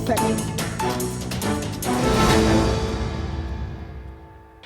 perspective.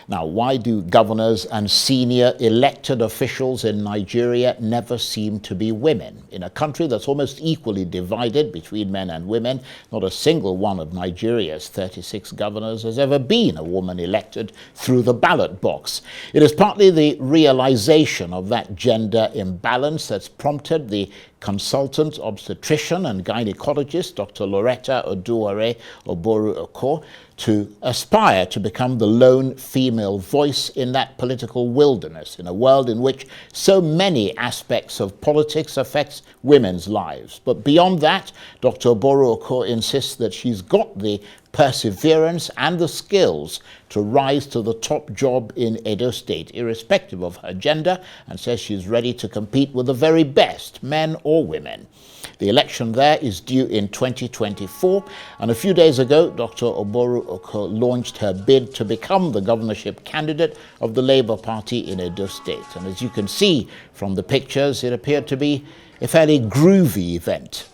Now, why do governors and senior elected officials in Nigeria never seem to be women? In a country that's almost equally divided between men and women, not a single one of Nigeria's 36 governors has ever been a woman elected through the ballot box. It is partly the realization of that gender imbalance that's prompted the consultant obstetrician and gynecologist, Dr. Loretta Oduware Ogboru-Okor, to aspire to become the lone female voice in that political wilderness, in a world in which so many aspects of politics affects women's lives. But beyond that, Dr. Ogboru-Okor insists that she's got the perseverance and the skills to rise to the top job in Edo State, irrespective of her gender, and says she's ready to compete with the very best, men or women. The election there is due in 2024, and a few days ago, Dr. Ogboru-Okor launched her bid to become the governorship candidate of the Labour Party in Edo State. And as you can see from the pictures, it appeared to be a fairly groovy event.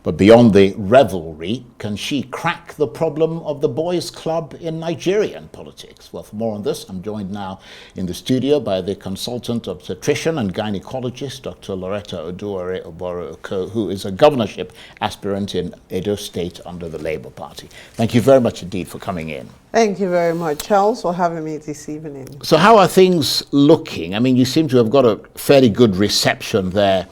But beyond the revelry, can she crack the problem of the boys' club in Nigerian politics? Well, for more on this, I'm joined now in the studio by the consultant obstetrician and gynecologist, Dr. Loretta Oduware Ogboru-Okor, who is a governorship aspirant in Edo State under the Labour Party. Thank you very much indeed for coming in. Thank you very much, Charles, for having me this evening. So how are things looking? I mean, you seem to have got a fairly good reception there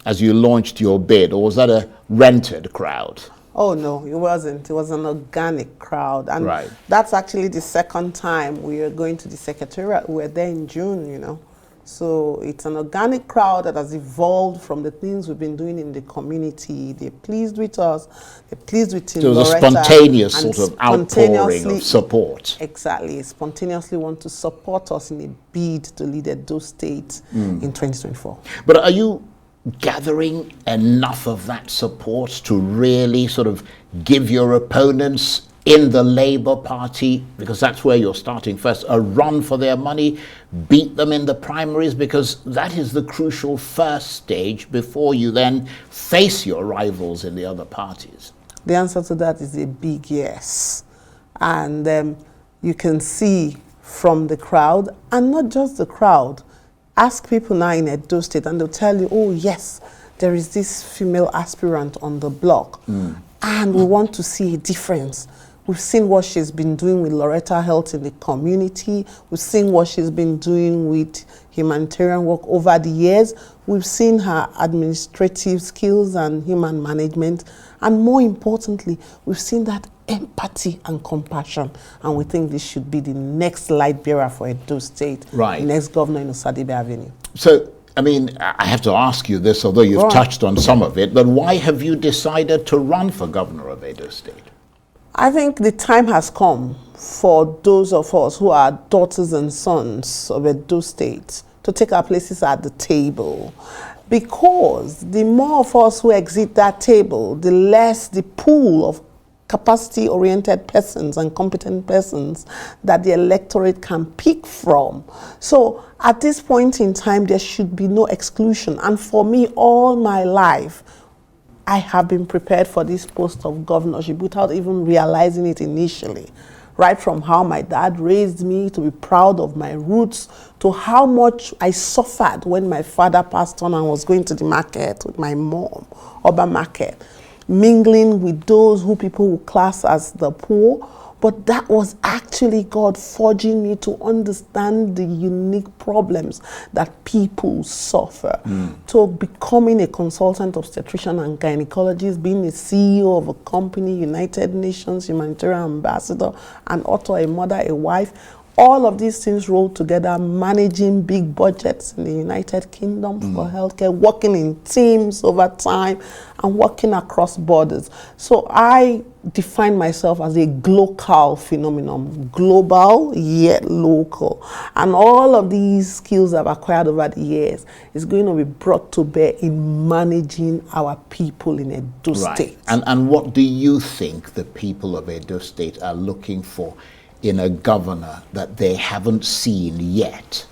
as you launched your bid, or was that a rented crowd? Oh no, it wasn't. It was an organic crowd. And right. That's actually the second time we are going to the Secretariat. We were there in June, you know. So it's an organic crowd that has evolved from the things we've been doing in the community. They're pleased with us. They're pleased with Loretta. So it was a spontaneous sort of outpouring of support. Exactly. Spontaneously want to support us in a bid to lead Edo State in 2024. But are you gathering enough of that support to really sort of give your opponents in the Labour Party, because that's where you're starting first, a run for their money, beat them in the primaries, because that is the crucial first stage before you then face your rivals in the other parties? The answer to that is a big yes. And you can see from the crowd, and not just the crowd, ask people now in Edo State and they'll tell you, oh yes, there is this female aspirant on the block and we want to see a difference. We've seen what she's been doing with Loretta Health in the community. We've seen what she's been doing with humanitarian work over the years. We've seen her administrative skills and human management. And more importantly, we've seen that empathy and compassion. And we think this should be the next light bearer for Edo State, right. The next governor in Osadibe Avenue. So, I mean, I have to ask you this, although you've touched on some of it, but why have you decided to run for governor of Edo State? I think the time has come for those of us who are daughters and sons of Edo State to take our places at the table. Because the more of us who exit that table, the less the pool of capacity-oriented persons and competent persons that the electorate can pick from. So at this point in time, there should be no exclusion. And for me, all my life, I have been prepared for this post of governorship without even realizing it initially. Right from how my dad raised me to be proud of my roots, to how much I suffered when my father passed on and was going to the market with my mom, urban market, mingling with those who people would class as the poor. But that was actually God forging me to understand the unique problems that people suffer. To becoming a consultant obstetrician and gynecologist, being a CEO of a company, United Nations humanitarian ambassador, an author, a mother, a wife, all of these things rolled together, managing big budgets in the United Kingdom for healthcare, working in teams over time, and working across borders. So I define myself as a glocal phenomenon, global yet local. And all of these skills I've acquired over the years is going to be brought to bear in managing our people in Edo State. And what do you think the people of Edo State are looking for in a governor that they haven't seen yet?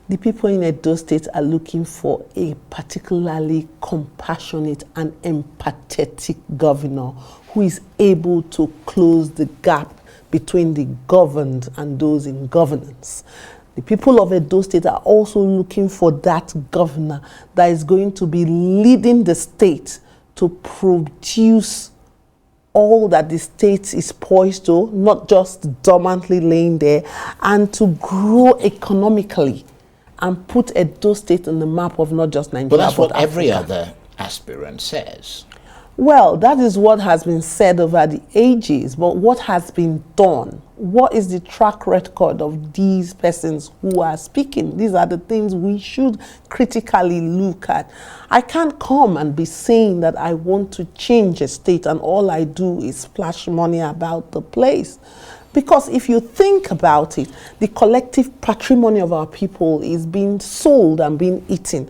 The people in Edo State are looking for a particularly compassionate and empathetic governor who is able to close the gap between the governed and those in governance. The people of Edo State are also looking for that governor that is going to be leading the state to produce all that the state is poised to, not just dormantly laying there, and to grow economically and put Edo State on the map of not just Nigeria, but that's what every Africa. other aspirant says. Well, that is what has been said over the ages, but what has been done? What is the track record of these persons who are speaking? These are the things we should critically look at. I can't come and be saying that I want to change a state and all I do is splash money about the place. Because if you think about it, the collective patrimony of our people is being sold and being eaten.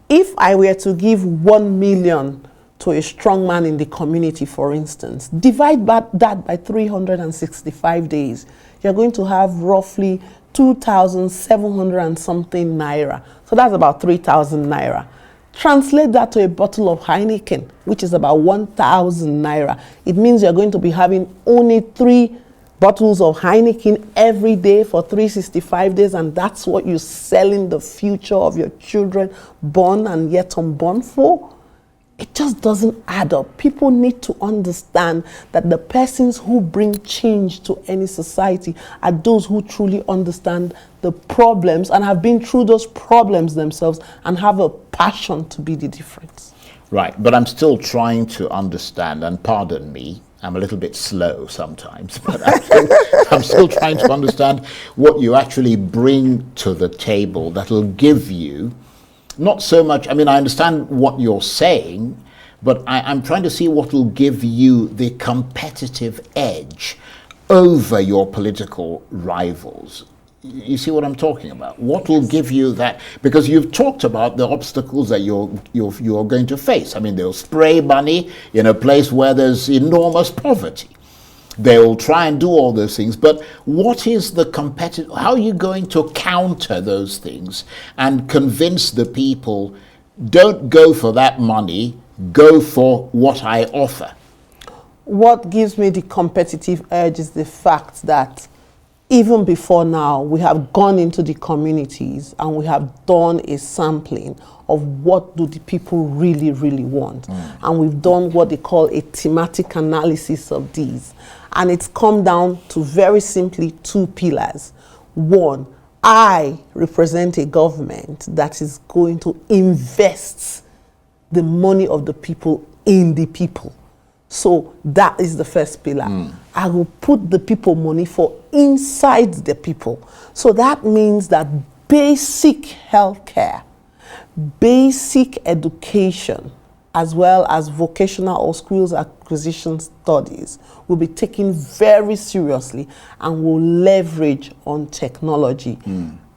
If I were to give 1 million to a strong man in the community, for instance, divide that by 365 days, you're going to have roughly 2,700 and something naira. So that's about 3,000 naira. Translate that to a bottle of Heineken, which is about 1,000 naira. It means you're going to be having only 3 bottles of Heineken every day for 365 days, and that's what you're selling the future of your children, born and yet unborn, for? It just doesn't add up. People need to understand that the persons who bring change to any society are those who truly understand the problems and have been through those problems themselves and have a passion to be the difference. Right, but I'm still trying to understand, and pardon me, I'm a little bit slow sometimes, but I'm still trying to understand what you actually bring to the table that'll give you, not so much, I mean, I understand what you're saying, but I'm trying to see what will give you the competitive edge over your political rivals. You see what I'm talking about? What will give you that? Because you've talked about the obstacles that you're going to face. I mean, they'll spray money in a place where there's enormous poverty. They'll try and do all those things, but what is the competitive, how are you going to counter those things and convince the people, don't go for that money, go for what I offer? What gives me the competitive edge is the fact that even before now, we have gone into the communities and we have done a sampling of what do the people really, really want. And we've done what they call a thematic analysis of these. And it's come down to very simply 2 pillars. 1, I represent a government that is going to invest the money of the people in the people. So that is the first pillar. I will put the people money for inside the people. So that means that basic healthcare, basic education, as well as vocational or skills acquisition studies will be taken very seriously and will leverage on technology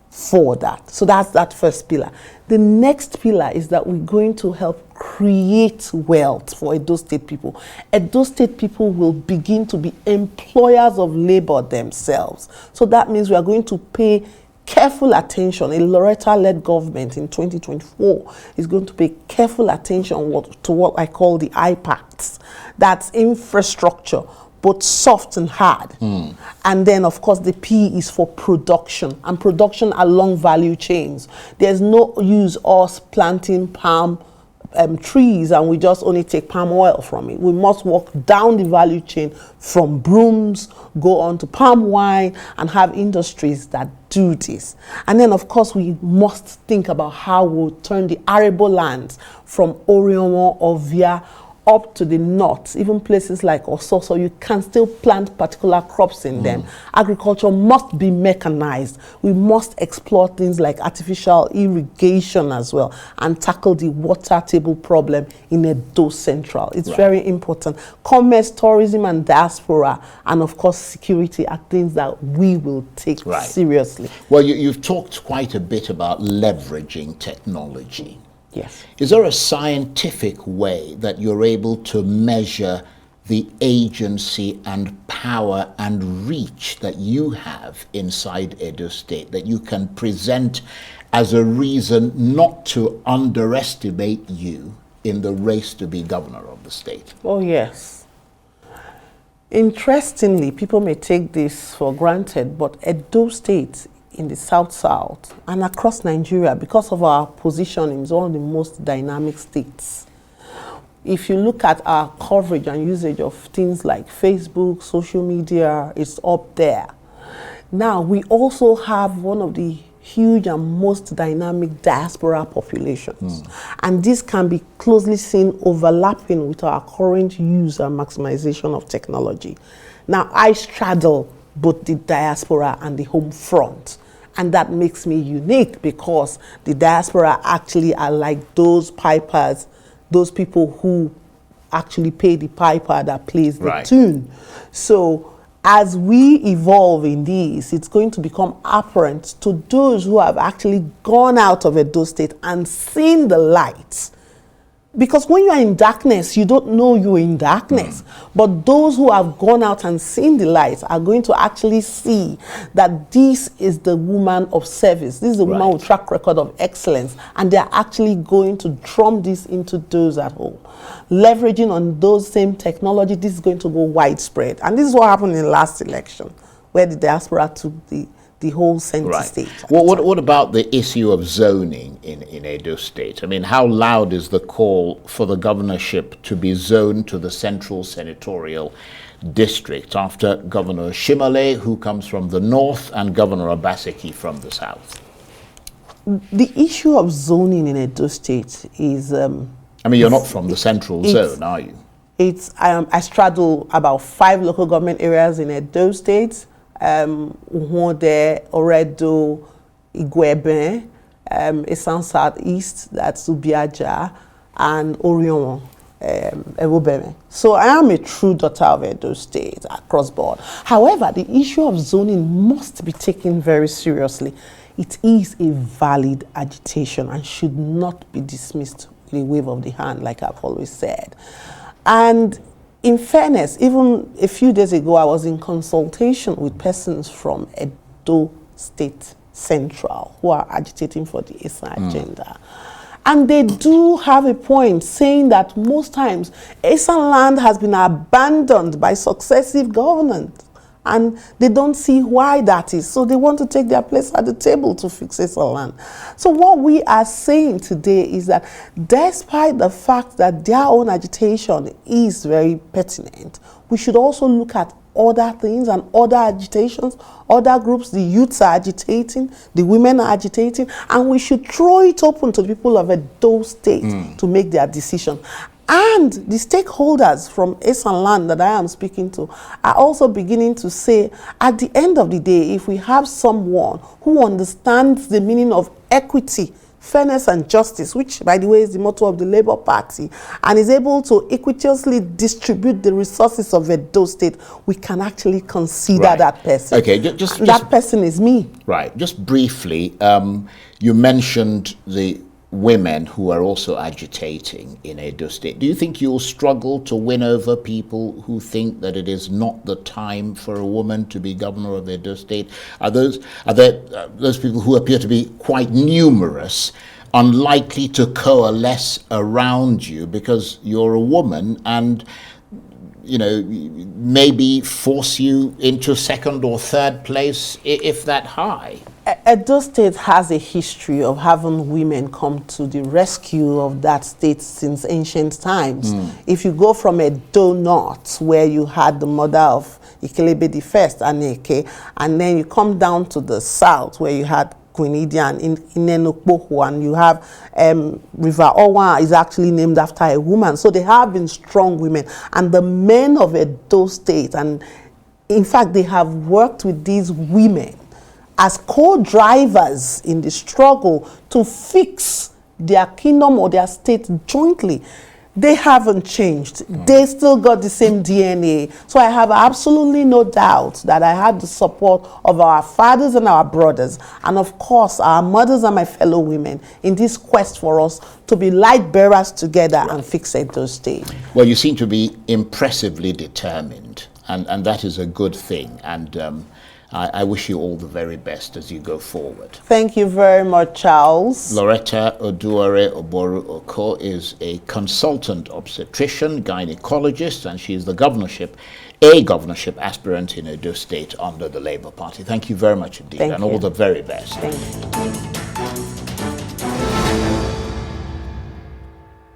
for that. So that's that first pillar. The next pillar is that we're going to help create wealth for Edo State people. Edo State people will begin to be employers of labor themselves. So that means we are going to pay careful attention. A Loretta-led government in 2024 is going to pay careful attention to what I call the IPACTs. That's infrastructure, both soft and hard. And then, of course, the P is for production, and production along value chains. There's no use us planting palm trees and we just only take palm oil from it. We must walk down the value chain from brooms, go on to palm wine, and have industries that do this. And then, of course, we must think about how we'll turn the arable lands from Oriomo, Ovia, up to the north, even places like Ososo, you can still plant particular crops in them. Agriculture must be mechanized. We must explore things like artificial irrigation as well and tackle the water table problem in Edo Central. It's very important. Commerce, tourism, and diaspora, and of course security are things that we will take seriously. Well, you've talked quite a bit about leveraging technology. Yes. Is there a scientific way that you're able to measure the agency and power and reach that you have inside Edo State, that you can present as a reason not to underestimate you in the race to be governor of the state? Oh, yes. Interestingly, people may take this for granted, but Edo State in the South and across Nigeria, because of our position, is one of the most dynamic states. If you look at our coverage and usage of things like Facebook, social media, it's up there. Now, we also have one of the huge and most dynamic diaspora populations. And this can be closely seen overlapping with our current use and maximization of technology. Now, I straddle both the diaspora and the home front. And that makes me unique because the diaspora actually are like those pipers, those people who actually pay the piper that plays the tune. So as we evolve in this, it's going to become apparent to those who have actually gone out of Edo State and seen the light. Because when you are in darkness, you don't know you're in darkness. But those who have gone out and seen the light are going to actually see that this is the woman of service. This is the woman with track record of excellence. And they're actually going to drum this into those at home. Leveraging on those same technology, this is going to go widespread. And this is what happened in the last election, where the diaspora took the whole center stage. Well, what about the issue of zoning in Edo State? I mean, how loud is the call for the governorship to be zoned to the central senatorial district after Governor Shimale, who comes from the north, and Governor Obaseki from the south? The issue of zoning in Edo State is... I mean, you're not from the central zone, are you? I straddle about 5 local government areas in Edo State. Uhode, Oredo, Igwebe, Esan Southeast, that's Ubiaja, and Orion, Ewobeme. So I am a true daughter of Edo State across board. However, the issue of zoning must be taken very seriously. It is a valid agitation and should not be dismissed with a wave of the hand, like I've always said. And in fairness, even a few days ago, I was in consultation with persons from Edo State Central who are agitating for the ESA agenda. And they do have a point saying that most times ESA land has been abandoned by successive governments. And they don't see why that is. So they want to take their place at the table to fix ESA land. So what we are saying today is that despite the fact that their own agitation is very pertinent, we should also look at other things and other agitations, other groups. The youths are agitating, the women are agitating, and we should throw it open to the people of Edo State to make their decision. And the stakeholders from ESA land that I am speaking to are also beginning to say, at the end of the day, if we have someone who understands the meaning of equity, fairness and justice, which, by the way, is the motto of the Labour Party, and is able to equitously distribute the resources of Edo State, we can actually consider that person. Okay, that person is me. Right. Just briefly, you mentioned the women who are also agitating in Edo State. Do you think you'll struggle to win over people who think that it is not the time for a woman to be governor of Edo State? Are those people who appear to be quite numerous unlikely to coalesce around you because you're a woman and, you know, maybe force you into second or third place if that high? Edo State has a history of having women come to the rescue of that state since ancient times. If you go from Edo North, where you had the mother of Ikelebe the First, Aneke, and then you come down to the south, where you had Queen in Enokpohu, and you have River Owa is actually named after a woman. So they have been strong women, and the men of Edo State, and in fact they have worked with these women as co-drivers in the struggle to fix their kingdom or their state jointly. They haven't changed. They still got the same DNA. So I have absolutely no doubt that I had the support of our fathers and our brothers, and of course our mothers and my fellow women, in this quest for us to be light bearers together and fix Edo State. Well, you seem to be impressively determined, and that is a good thing. And I wish you all the very best as you go forward. Thank you very much, Charles. Loretta Oduware Ogboru-Okor is a consultant obstetrician, gynecologist, and she is a governorship aspirant in Edo State under the Labour Party. Thank you very much indeed, and all the very best. Thank you.